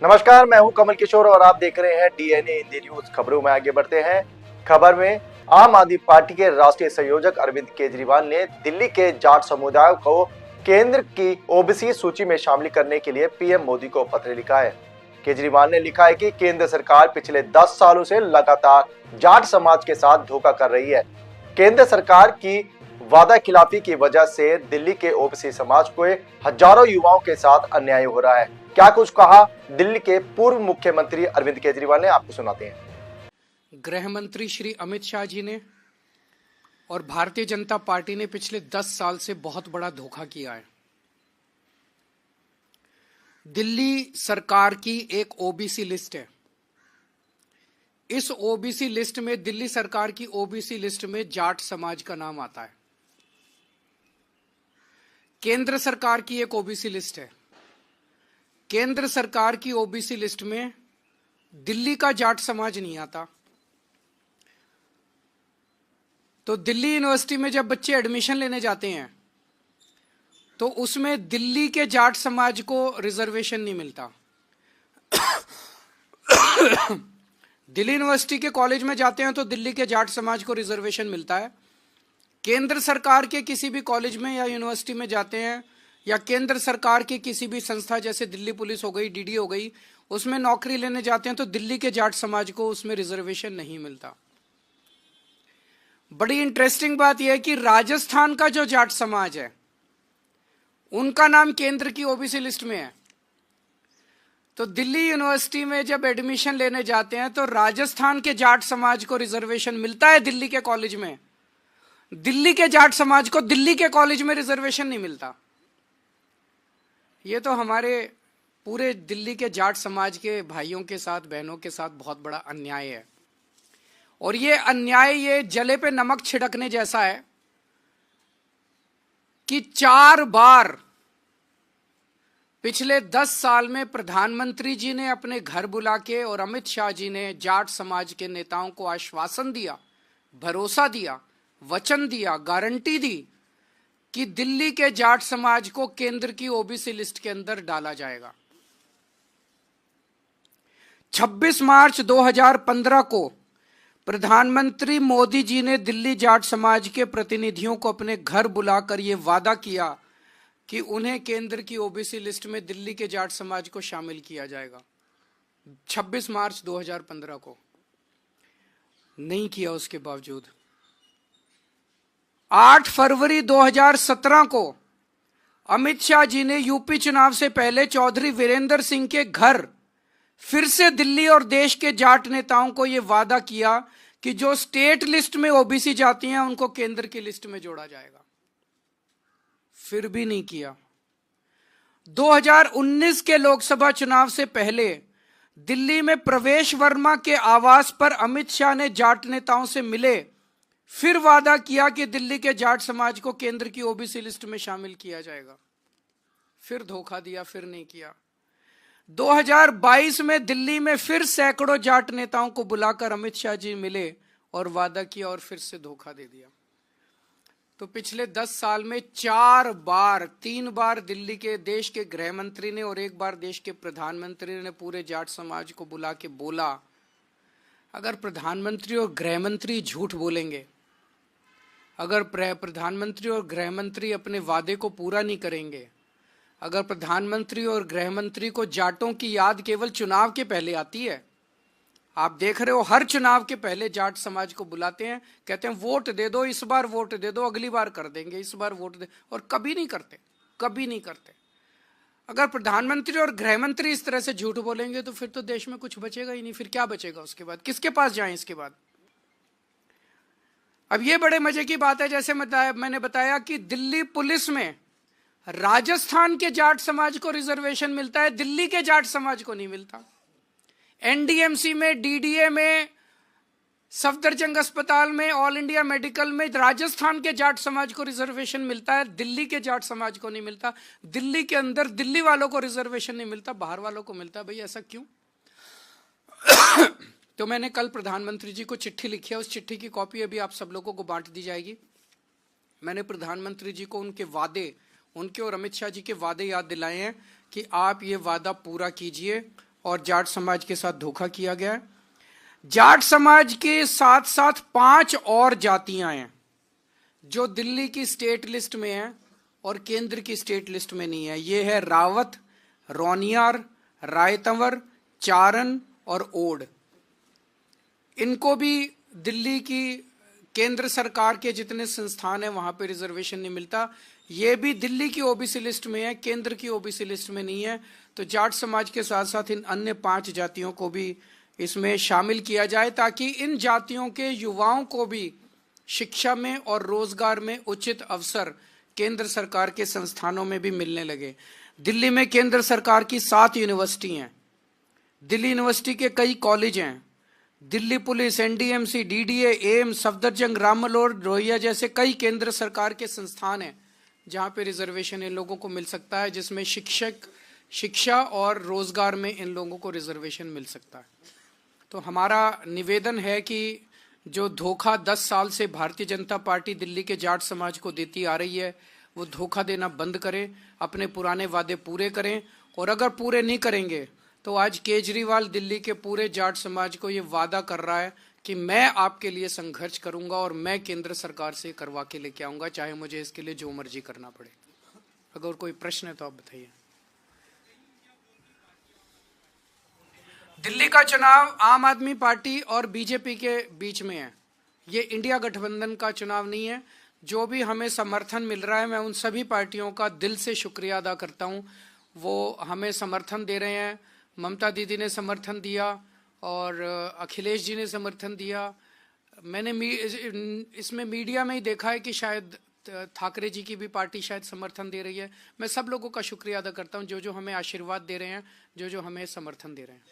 नमस्कार, मैं हूं कमल किशोर और आप देख रहे हैं डीएनए हिंदी न्यूज। खबरों में आगे बढ़ते हैं। खबर में आम आदमी पार्टी के राष्ट्रीय संयोजक अरविंद केजरीवाल ने दिल्ली के जाट समुदाय को केंद्र की ओबीसी सूची में शामिल करने के लिए पीएम मोदी को पत्र लिखा है। केजरीवाल ने लिखा है कि केंद्र सरकार पिछले 10 सालों से लगातार जाट समाज के साथ धोखा कर रही है। केंद्र सरकार की वादा खिलाफी की वजह से दिल्ली के ओबीसी समाज को हजारों युवाओं के साथ अन्याय हो रहा है। क्या कुछ कहा दिल्ली के पूर्व मुख्यमंत्री अरविंद केजरीवाल ने, आपको सुनाते हैं। गृह मंत्री श्री अमित शाह जी ने और भारतीय जनता पार्टी ने पिछले 10 साल से बहुत बड़ा धोखा किया है। दिल्ली सरकार की एक ओबीसी लिस्ट है। इस ओबीसी लिस्ट में, दिल्ली सरकार की ओबीसी लिस्ट में जाट समाज का नाम आता है। केंद्र सरकार की एक ओबीसी लिस्ट है। केंद्र सरकार की ओबीसी लिस्ट में दिल्ली का जाट समाज नहीं आता। तो दिल्ली यूनिवर्सिटी में जब बच्चे एडमिशन लेने जाते हैं तो उसमें दिल्ली के जाट समाज को रिजर्वेशन नहीं मिलता। दिल्ली यूनिवर्सिटी के कॉलेज में जाते हैं तो दिल्ली के जाट समाज को रिजर्वेशन मिलता है। केंद्र सरकार के किसी भी कॉलेज में या यूनिवर्सिटी में जाते हैं या केंद्र सरकार की किसी भी संस्था जैसे दिल्ली पुलिस हो गई, डीडी हो गई, उसमें नौकरी लेने जाते हैं तो दिल्ली के जाट समाज को उसमें रिजर्वेशन नहीं मिलता। बड़ी इंटरेस्टिंग बात यह है कि राजस्थान का जो जाट समाज है उनका नाम केंद्र की ओबीसी लिस्ट में है। तो दिल्ली यूनिवर्सिटी में जब एडमिशन लेने जाते हैं तो राजस्थान के जाट समाज को रिजर्वेशन मिलता है दिल्ली के कॉलेज में। दिल्ली के जाट समाज को दिल्ली के कॉलेज में रिजर्वेशन नहीं मिलता। ये तो हमारे पूरे दिल्ली के जाट समाज के भाइयों के साथ, बहनों के साथ बहुत बड़ा अन्याय है। और ये अन्याय ये जले पे नमक छिड़कने जैसा है कि 4 बार पिछले 10 साल में प्रधानमंत्री जी ने अपने घर बुला के और अमित शाह जी ने जाट समाज के नेताओं को आश्वासन दिया, भरोसा दिया, वचन दिया, गारंटी दी कि दिल्ली के जाट समाज को केंद्र की ओबीसी लिस्ट के अंदर डाला जाएगा। 26 मार्च 2015 को प्रधानमंत्री मोदी जी ने दिल्ली जाट समाज के प्रतिनिधियों को अपने घर बुलाकर यह वादा किया कि उन्हें केंद्र की ओबीसी लिस्ट में दिल्ली के जाट समाज को शामिल किया जाएगा। 26 मार्च 2015 को नहीं किया। उसके बावजूद 8 फरवरी 2017 को अमित शाह जी ने यूपी चुनाव से पहले चौधरी वीरेंद्र सिंह के घर फिर से दिल्ली और देश के जाट नेताओं को यह वादा किया कि जो स्टेट लिस्ट में ओबीसी जाती हैं उनको केंद्र की लिस्ट में जोड़ा जाएगा। फिर भी नहीं किया। 2019 के लोकसभा चुनाव से पहले दिल्ली में प्रवेश वर्मा के आवास पर अमित शाह ने जाट नेताओं से मिले, फिर वादा किया कि दिल्ली के जाट समाज को केंद्र की ओबीसी लिस्ट में शामिल किया जाएगा। फिर धोखा दिया, फिर नहीं किया। 2022 में दिल्ली में फिर सैकड़ों जाट नेताओं को बुलाकर अमित शाह जी मिले और वादा किया और फिर से धोखा दे दिया। तो पिछले 10 साल में 4 बार, 3 बार दिल्ली के देश के गृह मंत्री ने और 1 बार देश के प्रधानमंत्री ने पूरे जाट समाज को बुला के बोला, अगर प्रधानमंत्री और गृह मंत्री झूठ बोलेंगे, अगर प्रधानमंत्री और गृह मंत्री अपने वादे को पूरा नहीं करेंगे, अगर प्रधानमंत्री और गृह मंत्री को जाटों की याद केवल चुनाव के पहले आती है, आप देख रहे हो हर चुनाव के पहले जाट समाज को बुलाते हैं, कहते हैं वोट दे दो, इस बार वोट दे दो, अगली बार कर देंगे, इस बार वोट दे, और कभी नहीं करते, कभी नहीं करते। अगर प्रधानमंत्री और गृह मंत्री इस तरह से झूठ बोलेंगे तो फिर तो देश में कुछ बचेगा ही नहीं। फिर क्या बचेगा उसके बाद? किसके पास जाएं इसके बाद? अब ये बड़े मजे की बात है, जैसे मैंने बताया कि दिल्ली पुलिस में राजस्थान के जाट समाज को रिजर्वेशन मिलता है, दिल्ली के जाट समाज को नहीं मिलता। एनडीएमसी में, डीडीए में, सफदरजंग अस्पताल में, ऑल इंडिया मेडिकल में राजस्थान के जाट समाज को रिजर्वेशन मिलता है, दिल्ली के जाट समाज को नहीं मिलता। दिल्ली के अंदर दिल्ली वालों को रिजर्वेशन नहीं मिलता, बाहर वालों को मिलता है। भाई ऐसा क्यों? तो मैंने कल प्रधानमंत्री जी को चिट्ठी लिखी है, उस चिट्ठी की कॉपी अभी आप सब लोगों को बांट दी जाएगी। मैंने प्रधानमंत्री जी को उनके वादे, उनके और अमित शाह जी के वादे याद दिलाए हैं कि आप ये वादा पूरा कीजिए और जाट समाज के साथ धोखा किया गया है। जाट समाज के साथ साथ 5 और जातियां हैं जो दिल्ली की स्टेट लिस्ट में हैं और केंद्र की स्टेट लिस्ट में नहीं है। ये है रावत, रोनियार, रायतंवर, चारण और ओड। इनको भी दिल्ली की केंद्र सरकार के जितने संस्थान हैं वहां पे रिजर्वेशन नहीं मिलता। ये भी दिल्ली की ओबीसी लिस्ट में है, केंद्र की ओबीसी लिस्ट में नहीं है। तो जाट समाज के साथ साथ इन अन्य 5 जातियों को भी इसमें शामिल किया जाए ताकि इन जातियों के युवाओं को भी शिक्षा में और रोजगार में उचित अवसर केंद्र सरकार के संस्थानों में भी मिलने लगे। दिल्ली में केंद्र सरकार की 7 यूनिवर्सिटी हैं। दिल्ली यूनिवर्सिटी के कई कॉलेज हैं। Delhi police, NDMC, DDA, AIIMS, Safdarjung, रामलोर, रोहिया जैसे कई केंद्र सरकार के संस्थान हैं जहां पे रिजर्वेशन इन लोगों को मिल सकता है, जिसमें शिक्षा और रोजगार में इन लोगों को रिजर्वेशन मिल सकता है। तो हमारा निवेदन है कि जो धोखा 10 साल से भारतीय जनता पार्टी दिल्ली के जाट समाज को देती आ रही है, वो धोखा देना बंद करें, अपने पुराने वादे पूरे करें। और अगर पूरे नहीं करेंगे तो आज केजरीवाल दिल्ली के पूरे जाट समाज को ये वादा कर रहा है कि मैं आपके लिए संघर्ष करूंगा और मैं केंद्र सरकार से करवा के लेके आऊंगा, चाहे मुझे इसके लिए जो मर्जी करना पड़े। अगर कोई प्रश्न है तो आप बताइए। दिल्ली का चुनाव आम आदमी पार्टी और बीजेपी के बीच में है। ये इंडिया गठबंधन का चुनाव नहीं है। जो भी हमें समर्थन मिल रहा है, मैं उन सभी पार्टियों का दिल से शुक्रिया अदा करता हूं। वो हमें समर्थन दे रहे हैं। ममता दीदी ने समर्थन दिया और अखिलेश जी ने समर्थन दिया। मैंने इसमें मीडिया में ही देखा है कि शायद ठाकरे जी की भी पार्टी शायद समर्थन दे रही है। मैं सब लोगों का शुक्रिया अदा करता हूं जो जो हमें आशीर्वाद दे रहे हैं, जो जो हमें समर्थन दे रहे हैं।